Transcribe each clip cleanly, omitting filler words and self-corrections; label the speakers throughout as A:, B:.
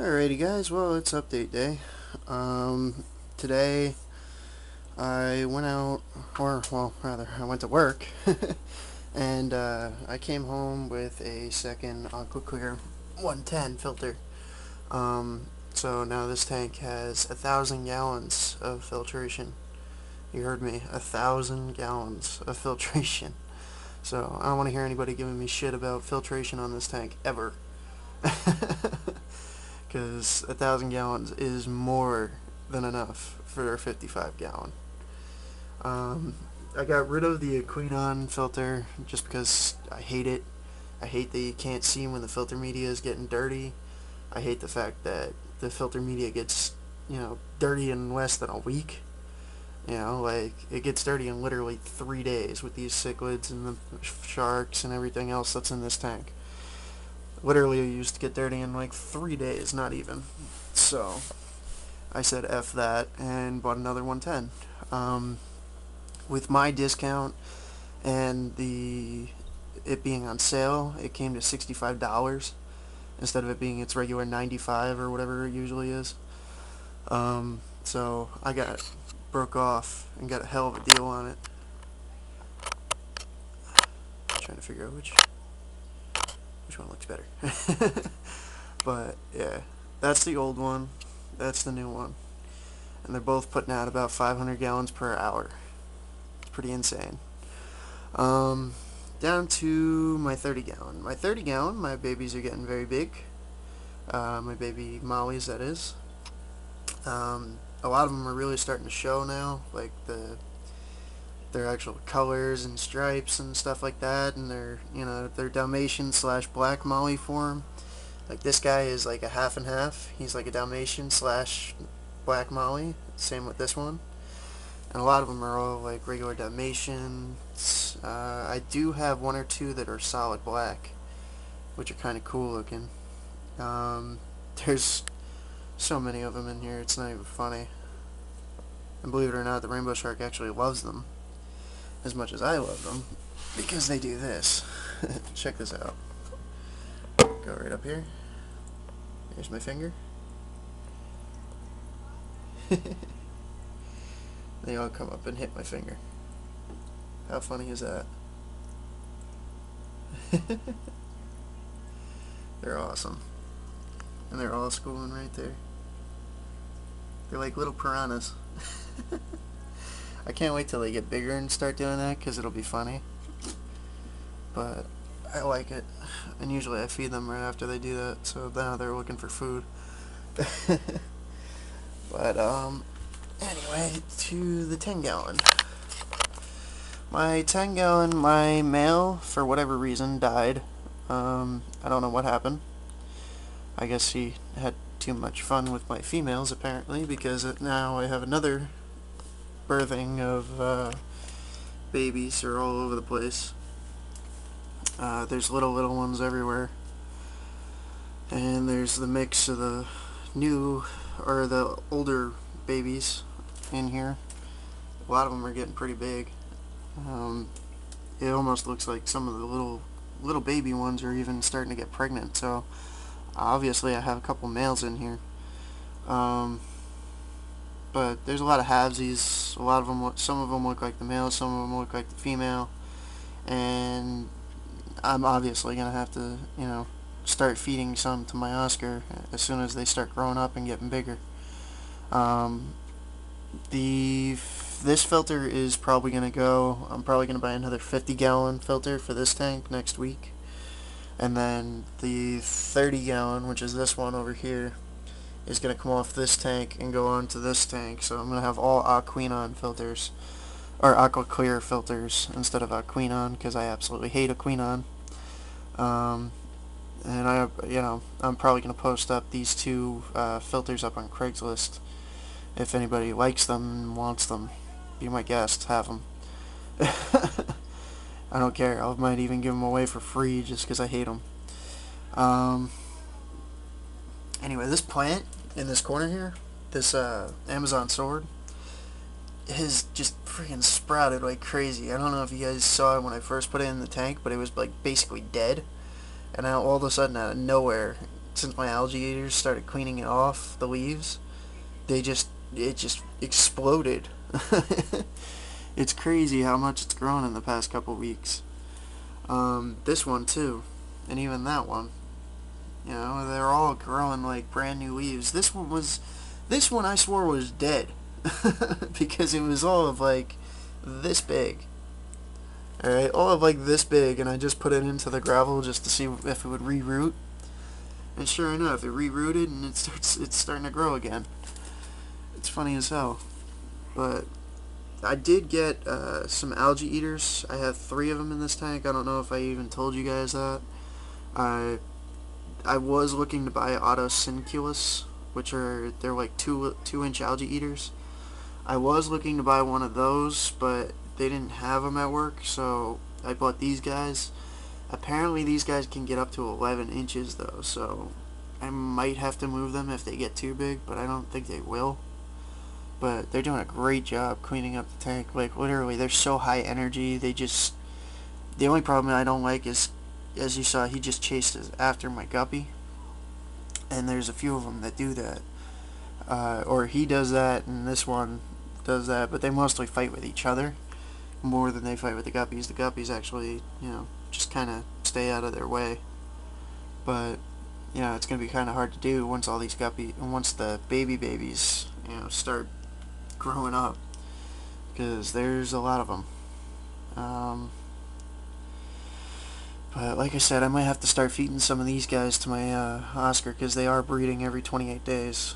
A: Alrighty guys, well it's update day. Today I went out, or well rather I went to work and I came home with a second Aqua Clear 110 filter. So now this tank has 1,000 gallons of filtration. You heard me, 1,000 gallons of filtration. So I don't want to hear anybody giving me shit about filtration on this tank ever. Because 1,000 gallons is more than enough for a 55 gallon. I got rid of the Aquinon filter just because I hate it. I hate that you can't see when the filter media is getting dirty. I hate the fact that the filter media gets, dirty in less than a week. Like, it gets dirty in literally 3 days with these cichlids and the sharks and everything else that's in this tank. Literally, I used to get dirty in like 3 days, not even. So, I said F that and bought another 110. With my discount and it being on sale, it came to $65 instead of it being its regular $95 or whatever it usually is. So I broke off and got a hell of a deal on it. Trying to figure out which one looks better. But yeah, that's the old one, that's the new one, and they're both putting out about 500 gallons per hour. It's pretty insane. Down to my 30 gallon. My 30 gallon, my babies are getting very big. My baby Mollies, that is. A lot of them are really starting to show now, like their actual colors and stripes and stuff like that, and their Dalmatian / black Molly form. Like this guy is like a half and half. He's like a Dalmatian / black Molly. Same with this one. And a lot of them are all like regular Dalmatians. I do have one or two that are solid black, which are kind of cool looking. There's so many of them in here, it's not even funny. And believe it or not, the rainbow shark actually loves them as much as I love them, because they do this. Check this out. Go right up here. Here's my finger. They all come up and hit my finger. How funny is that? They're awesome. And they're all schooling right there. They're like little piranhas. I can't wait till they get bigger and start doing that, because it'll be funny. But I like it. And usually I feed them right after they do that, so now they're looking for food. But anyway, to the 10 gallon. My 10 gallon, my male, for whatever reason, died. I don't know what happened. I guess he had too much fun with my females, apparently, because now I have another birthing of babies are all over the place. There's little ones everywhere. And there's the mix of the the older babies in here. A lot of them are getting pretty big. It almost looks like some of the little baby ones are even starting to get pregnant, so obviously I have a couple males in here. But there's a lot of halvesies. A lot of them some of them look like the male, some of them look like the female, and I'm obviously gonna have to, start feeding some to my Oscar as soon as they start growing up and getting bigger. This filter is probably gonna go. I'm probably gonna buy another 50 gallon filter for this tank next week, and then the 30 gallon, which is this one over here, is going to come off this tank and go on to this tank. So I'm going to have all Aquinon filters, or Aqua Clear filters, instead of Aquinon, because I absolutely hate Aquinon. And I'm probably going to post up these two filters up on Craigslist. If anybody likes them and wants them, be my guest, have them. I don't care. I might even give them away for free just because I hate them. Anyway, this plant in this corner here, this Amazon sword, has just freaking sprouted like crazy. I don't know if you guys saw it when I first put it in the tank, but it was like basically dead. And now all of a sudden, out of nowhere, since my algae eaters started cleaning it off, the leaves, it just exploded. It's crazy how much it's grown in the past couple weeks. This one too, and even that one. You know, they're all growing like brand new leaves. This one I swore was dead because it was all of like this big. Alright, all of like this big, and I just put it into the gravel just to see if it would reroot. And sure enough, it rerooted and it's starting to grow again. It's funny as hell. But I did get some algae eaters. I have 3 of them in this tank. I don't know if I even told you guys that. I was looking to buy autocinculus, which they're like 2-inch algae eaters. I was looking to buy one of those, but they didn't have them at work, so I bought these guys. Apparently these guys can get up to 11 inches though, so I might have to move them if they get too big, but I don't think they will. But they're doing a great job cleaning up the tank. Like literally, they're so high energy. The only problem I don't like is, as you saw, he just chased after my guppy, and there's a few of them that do that. Or he does that, and this one does that, but they mostly fight with each other more than they fight with the guppies. The guppies actually, just kind of stay out of their way. But, it's going to be kind of hard to do once once the babies, start growing up, because there's a lot of them. But like I said, I might have to start feeding some of these guys to my Oscar, because they are breeding every 28 days.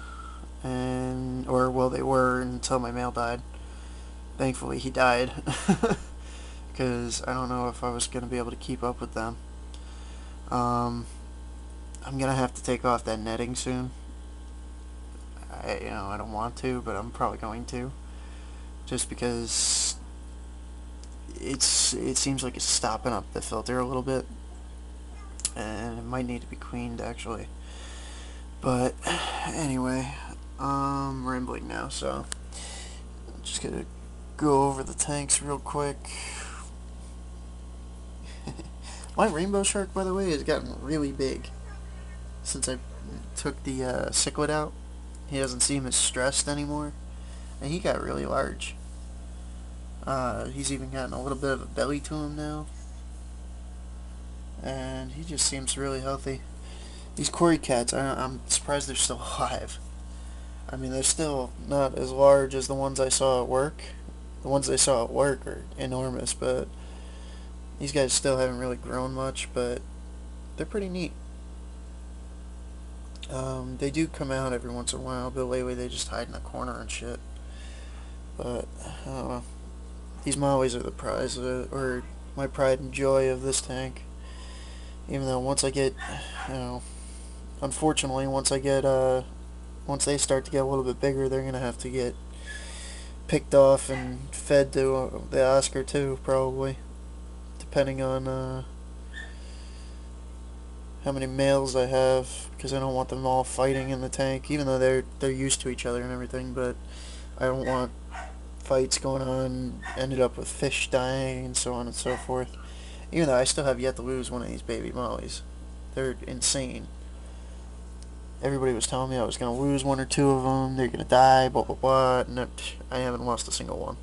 A: Well, they were until my male died. Thankfully, he died, because I don't know if I was going to be able to keep up with them. I'm going to have to take off that netting soon. I don't want to, but I'm probably going to. Just because it seems like it's stopping up the filter a little bit. And it might need to be cleaned, actually. But, anyway, I'm rambling now, so I'm just going to go over the tanks real quick. My rainbow shark, by the way, has gotten really big since I took the cichlid out. He doesn't seem as stressed anymore, and he got really large. He's even gotten a little bit of a belly to him now, and he just seems really healthy. These Cory cats, I'm surprised they're still alive. I mean, they're still not as large as the ones I saw at work. The ones I saw at work are enormous, but these guys still haven't really grown much, but they're pretty neat. They do come out every once in a while, but lately they just hide in a corner and shit. But, I don't know. These mollies are the prize, or my pride and joy of this tank. Even though once I get, unfortunately, once they start to get a little bit bigger, they're going to have to get picked off and fed to the Oscar too, probably. Depending on, how many males I have, because I don't want them all fighting in the tank, even though they're used to each other and everything, but I don't want fights going on, ended up with fish dying and so on and so forth. Even though I still have yet to lose one of these baby mollies. They're insane. Everybody was telling me I was going to lose 1 or 2 of them, they're going to die, blah blah blah, and I haven't lost a single one.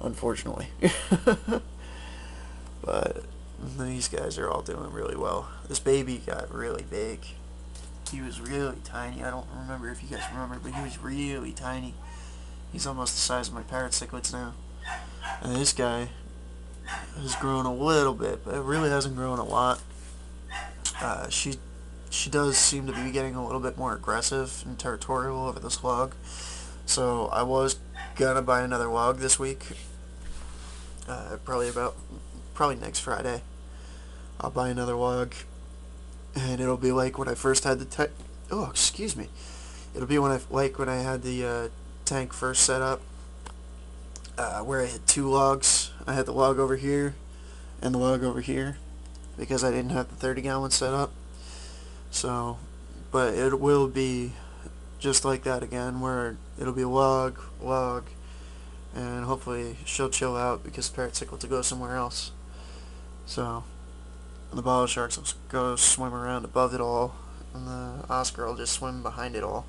A: Unfortunately. But these guys are all doing really well. This baby got really big. He was really tiny. I don't remember if you guys remember, but he was really tiny. He's almost the size of my parrot cichlids now. And this guy has grown a little bit, but it really hasn't grown a lot. She does seem to be getting a little bit more aggressive and territorial over this log. So I was gonna buy another log this week. Probably next Friday. I'll buy another log, and it'll be like when I first had the excuse me. It'll be when I had the tank first set up, where I had 2 logs. I had the log over here and the log over here because I didn't have the 30-gallon set up. So, but it will be just like that again, where it'll be log, and hopefully she'll chill out because the parrot cichlid to go somewhere else. So, And the bottle sharks will go swim around above it all, and the Oscar will just swim behind it all.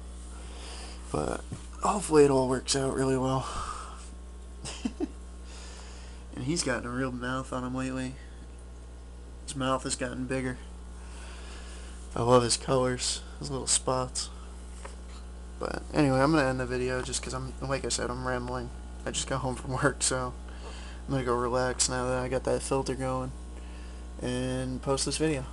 A: But hopefully it all works out really well. And he's gotten a real mouth on him lately. His mouth has gotten bigger. I love his colors, his little spots. But anyway, I'm going to end the video just because like I said, I'm rambling. I just got home from work, so I'm going to go relax now that I got that filter going and post this video.